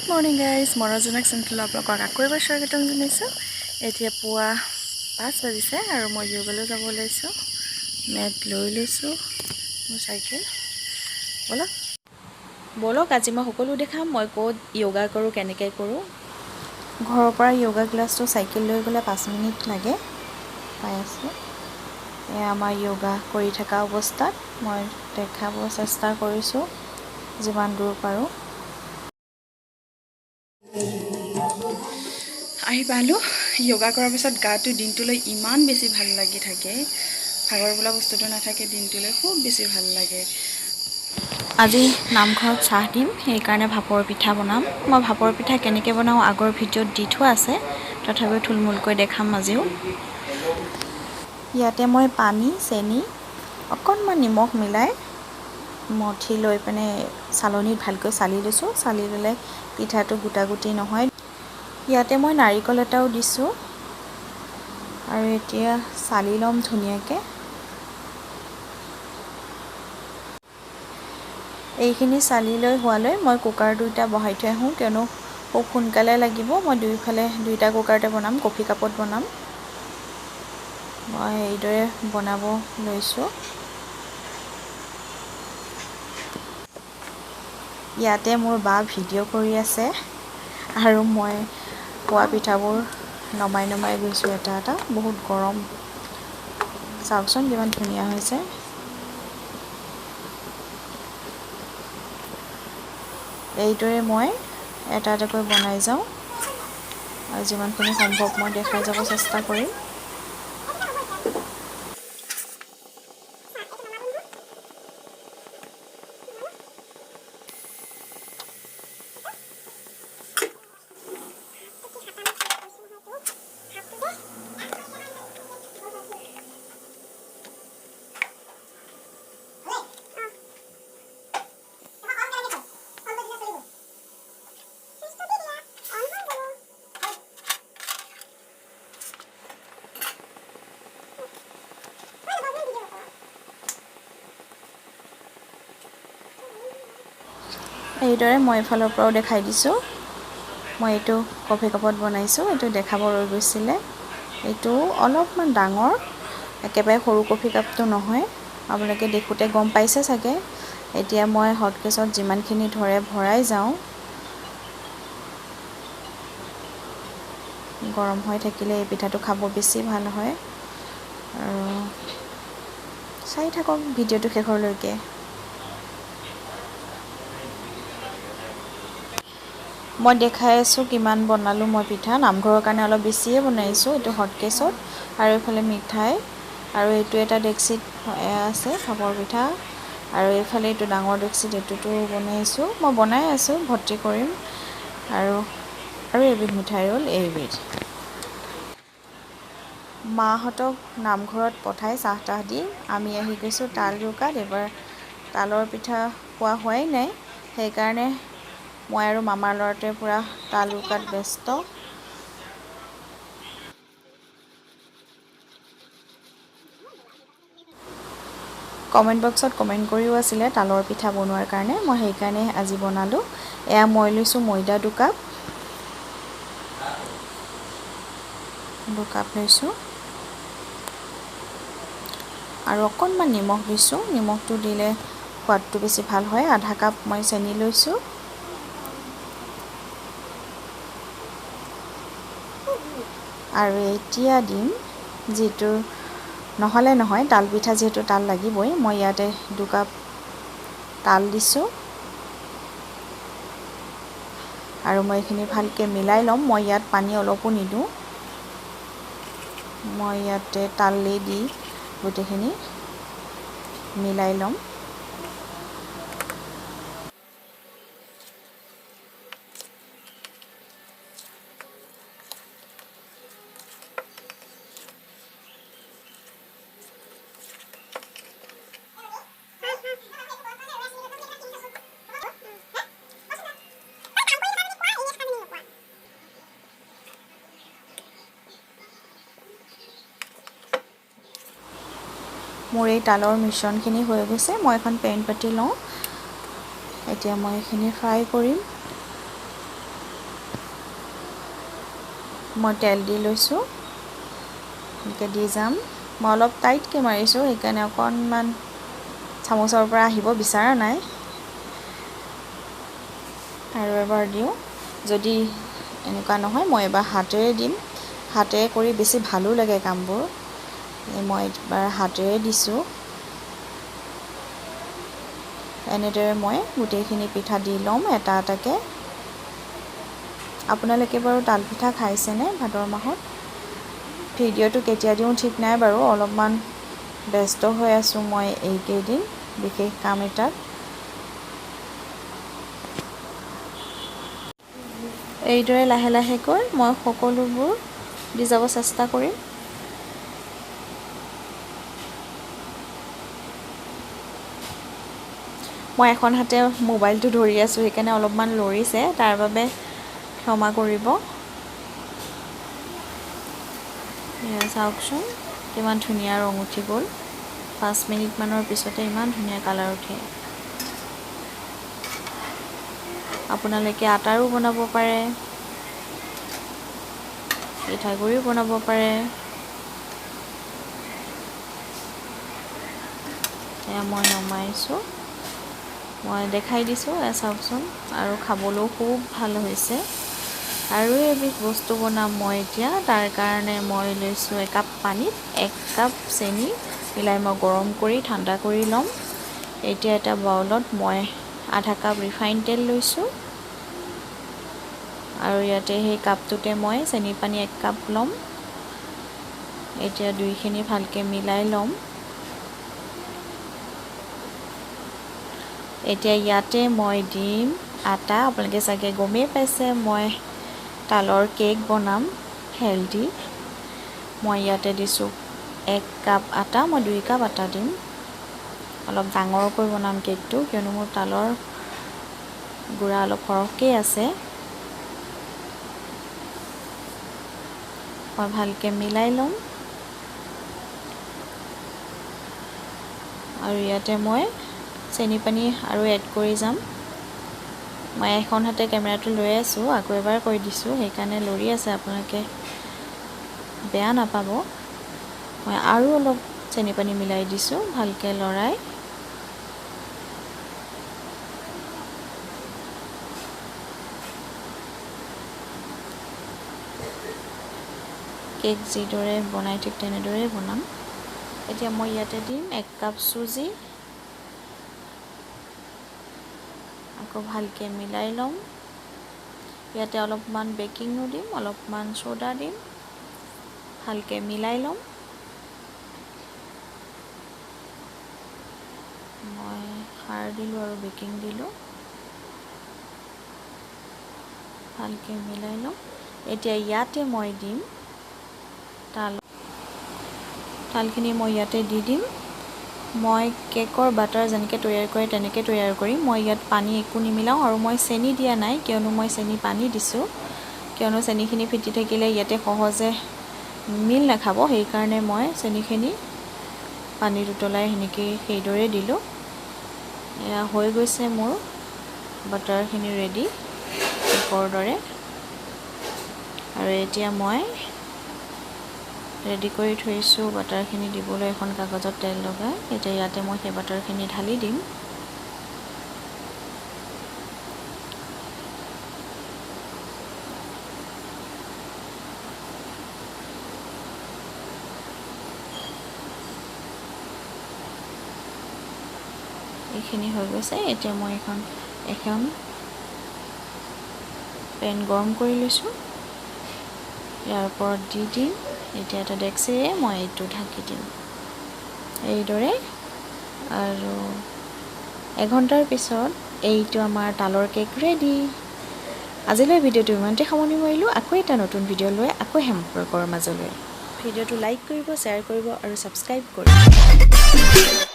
Good morning guys, Monor jonak চেনেলত আপোনালোকক আকৌ এবাৰ স্বাগতম জনাইছোঁ। এতিয়া পুৱা 5 বাজিছে আৰু মই যোগালৈ যাব ওলাইছোঁ। মেট লৈ লৈছোঁ মোৰ চাইকেল। বলক আজি মই সকলো দেখাম মই ক'ত য়োগা কৰোঁ, কেনেকৈ কৰোঁ। ঘৰৰ পৰা য়োগা ক্লাছটো চাইকেল লৈ গ'লে 5 মিনিট লাগে। পাই আছে এয়া আমাৰ য়োগা কৰি থকা অৱস্থাত মই দেখাব চেষ্টা কৰিছোঁ যিমান দূৰ পাৰোঁ। আহি পালোঁ। য়োগা কৰাৰ পিছত গাটো দিনটোলৈ ইমান বেছি ভাল লাগি থাকে, ভাগৰ বোলা বস্তুটো নাথাকে, দিনটোলৈ খুব বেছি ভাল লাগে। আজি নামঘৰত চাহ দিম, সেইকাৰণে ভাপৰ পিঠা বনাম। মই ভাপৰ পিঠা কেনেকৈ বনাওঁ আগৰ ভিডিঅ'ত দি থোৱা আছে, তথাপিও থুলমূলকৈ দেখাম আজিও। ইয়াতে মই পানী, চেনি, অকণমান নিমখ মিলাই মঠি লৈ পিনে চালনীত ভালকৈ চালি লৈছোঁ। চালি ল'লে পিঠাটো গোটা গুটি নহয়। ইয়াতে মই নাৰিকল এটাও দিছোঁ আৰু এতিয়া চালি ল'ম ধুনীয়াকৈ। এইখিনি চালি লৈ হোৱালৈ মই কুকাৰ দুটা বহাই থৈ আহোঁ, কিয়নো খুব সোনকালে লাগিব। মই দুইটা কুকাৰতে বনাম, কফি কাপত বনাম। মই এইদৰে বনাব লৈছোঁ। ইয়াতে মোৰ বা ভিডিঅ' কৰি আছে আৰু মই খোৱা পিঠাবোৰ নমাই নমাই গৈছোঁ এটা এটা। বহুত গৰম, চাওকচোন কিমান ধুনীয়া হৈছে। এইদৰে মই এটা এটাকৈ বনাই যাওঁ আৰু যিমানখিনি সম্ভৱ মই দেখাই যাব চেষ্টা কৰিম। এইদৰে মই এফালৰ পৰাও দেখাই দিছোঁ। মই এইটো কফি কাপত বনাইছোঁ, এইটো দেখাব ৰৈ গৈছিলে। এইটো অলপমান ডাঙৰ, একেবাৰে সৰু কফি কাপটো নহয়। আপোনালোকে দেখোঁতে গম পাইছে চাগে। এতিয়া মই হটকেছত যিমানখিনি ধৰে ভৰাই যাওঁ। গৰম হৈ থাকিলে এই পিঠাটো খাব বেছি ভাল হয়। আৰু চাই থাকক ভিডিঅ'টো শেষৰলৈকে। মই দেখাই আছোঁ কিমান বনালোঁ মই পিঠা। নামঘৰৰ কাৰণে অলপ বেছিয়ে বনাইছোঁ। এইটো হটকেছত আৰু এইফালে মিঠাই আৰু এইটো এটা ডেক্সিত আছে ভাপৰ পিঠা আৰু এইফালে এইটো ডাঙৰ ডেক্সিত এইটোতো বনাইছোঁ। মই বনাই আছোঁ, ভৰ্তি কৰিম। আৰু এবিধ মিঠাই ৰ'ল এইবিধ। মাহঁতক নামঘৰত পঠাই চাহ তাহ দি আমি আহি গৈছোঁ তাল ৰোকাত। এইবাৰ তালৰ পিঠা খোৱা হোৱাই নাই, সেইকাৰণে মই আৰু মামাৰ ল'ৰাটোৱে পূৰা তাল ৰোকাত ব্যস্ত। কমেণ্ট বক্সত কমেণ্ট কৰিও আছিলে তালৰ পিঠা বনোৱাৰ কাৰণে, মই সেইকাৰণে আজি বনালোঁ। এয়া মই লৈছোঁ ময়দা 2 কাপ লৈছোঁ আৰু অকণমান নিমখ দিছোঁ। নিমখটো দিলে সোৱাদটো বেছি ভাল হয়। আধা কাপ মই চেনি লৈছোঁ আৰু এতিয়া দিম যিটো নহ'লে নহয়, তাল পিঠা যিহেতু তাল লাগিবই। মই ইয়াতে 2 কাপ তাল দিছোঁ আৰু মই এইখিনি ভালকৈ মিলাই ল'ম। মই ইয়াত পানী অলপো নিদিওঁ, মই ইয়াতে তালেই দি গোটেইখিনি মিলাই ল'ম। মোৰ এই তালৰ মিশ্ৰণখিনি হৈ গৈছে। মই এখন পেন পাতি লওঁ। এতিয়া মই এইখিনি ফ্ৰাই কৰিম। মই তেল দি লৈছোঁ এনেকৈ দি যাম মই অলপ টাইটকৈ মাৰিছোঁ সেইকাৰণে অকণমান চামুচৰ পৰা আহিব বিচৰা নাই আৰু এবাৰ দিওঁ যদি এনেকুৱা নহয় মই এবাৰ হাতেৰে দিম হাতেৰে কৰি বেছি ভালো লাগে কামবোৰ মই এবাৰ হাতেৰে দিছোঁ এনেদৰে মই গোটেইখিনি পিঠা দি ল'ম এটা এটাকৈ আপোনালোকে বাৰু তাল পিঠা খাইছেনে ভাদৰ মাহত ভিডিঅ'টো কেতিয়া দিওঁ ঠিক নাই বাৰু অলপমান ব্যস্ত হৈ আছোঁ মই এইকেইদিন বিশেষ কাম এটাত এইদৰে লাহে লাহেকৈ মই সকলোবোৰ দি যাব চেষ্টা কৰিম মই এখন হাতে মোবাইলটো ধৰি আছোঁ সেইকাৰণে অলপমান লৰিছে তাৰ বাবে ক্ষমা কৰিব এয়া চাওকচোন কিমান ধুনীয়া ৰং উঠি গ'ল 5 মিনিটমানৰ পিছতে ইমান ধুনীয়া কালাৰ উঠে আপোনালোকে আটাৰো বনাব পাৰে পিঠাগুড়িও বনাব পাৰে এয়া মই নমাইছোঁ মই দেখাই দিছোঁ এয়া চাওকচোন আৰু খাবলৈও খুব ভাল হৈছে আৰু এবিধ বস্তু বনাম মই এতিয়া তাৰ কাৰণে মই লৈছোঁ একাপ পানীত 1 কাপ চেনি মিলাই মই গৰম কৰি ঠাণ্ডা কৰি ল'ম এতিয়া এটা বাউলত মই আধা কাপ ৰিফাইন তেল লৈছোঁ আৰু ইয়াতে সেই কাপটোতে মই চেনি পানী 1 কাপ ল'ম এতিয়া দুইখিনি ভালকৈ মিলাই ল'ম এতিয়া ইয়াতে মই দিম আটা আপোনালোকে চাগে গমেই পাইছে মই তালৰ কেক বনাম হেলদি মই ইয়াতে দিছোঁ 1 কাপ আটা মই 2 কাপ আটা দিম অলপ ডাঙৰকৈ বনাম কেকটো কিয়নো মোৰ তালৰ গুড়া অলপ সৰহকৈ আছে মই ভালকৈ মিলাই ল'ম আৰু ইয়াতে মই চেনি পানী আৰু এড কৰি যাম মই এখন হাতে কেমেৰাটো লৈ আছোঁ আকৌ এবাৰ কৈ দিছোঁ সেইকাৰণে লৰি আছে আপোনালোকে বেয়া নাপাব মই আৰু অলপ চেনি পানী মিলাই দিছোঁ ভালকৈ লৰাই কেক যিদৰে বনাই ঠিক তেনেদৰে বনাম এতিয়া মই ইয়াতে দিম 1 কাপ চুজি আকৌ ভালকৈ মিলাই ল'ম ইয়াতে অলপমান বেকিঙো দিম অলপমান সোডা দিম ভালকৈ মিলাই ল'ম মই সাৰ দিলোঁ আৰু বেকিং দিলোঁ ভালকৈ মিলাই ল'ম এতিয়া ইয়াতে মই দিম তালখিনি মই ইয়াতে দি দিম মই কেকৰ বাটাৰ যেনেকৈ তৈয়াৰ কৰে তেনেকৈ তৈয়াৰ কৰিম মই ইয়াত পানী একো নিমিলাওঁ আৰু মই চেনি দিয়া নাই কিয়নো মই চেনি পানী দিছোঁ কিয়নো চেনিখিনি ফিটি থাকিলে ইয়াতে সহজে মিল নাখাব সেইকাৰণে মই চেনিখিনি পানীত উতলাই সেনেকৈ সেইদৰে দিলোঁ এয়া হৈ গৈছে মোৰ বাটাৰখিনি ৰেডি কেকৰ দৰে আৰু এতিয়া মই ৰেডি কৰি থৈছোঁ বাটাৰখিনি দিবলৈ এখন কাগজত তেল লগাই এতিয়া ইয়াতে মই সেই বাটাৰখিনি ঢালি দিম এইখিনি হৈ গৈছে এতিয়া মই এখন পেন গৰম কৰি লৈছোঁ ইয়াৰ ওপৰত দি দিম এতিয়া এটা ডেক্সিৰে মই এইটো ঢাকি দিম এইদৰে আৰু 1 ঘণ্টাৰ পিছত এইটো আমাৰ তালৰ কেক ৰেডি আজিলৈ ভিডিঅ'টো ইমানতে সামৰণি মাৰিলোঁ আকৌ এটা নতুন ভিডিঅ' লৈ আকৌ সম্পৰ্কৰ মাজলৈ ভিডিঅ'টো লাইক কৰিব শ্বেয়াৰ কৰিব আৰু ছাবস্ক্ৰাইব কৰিব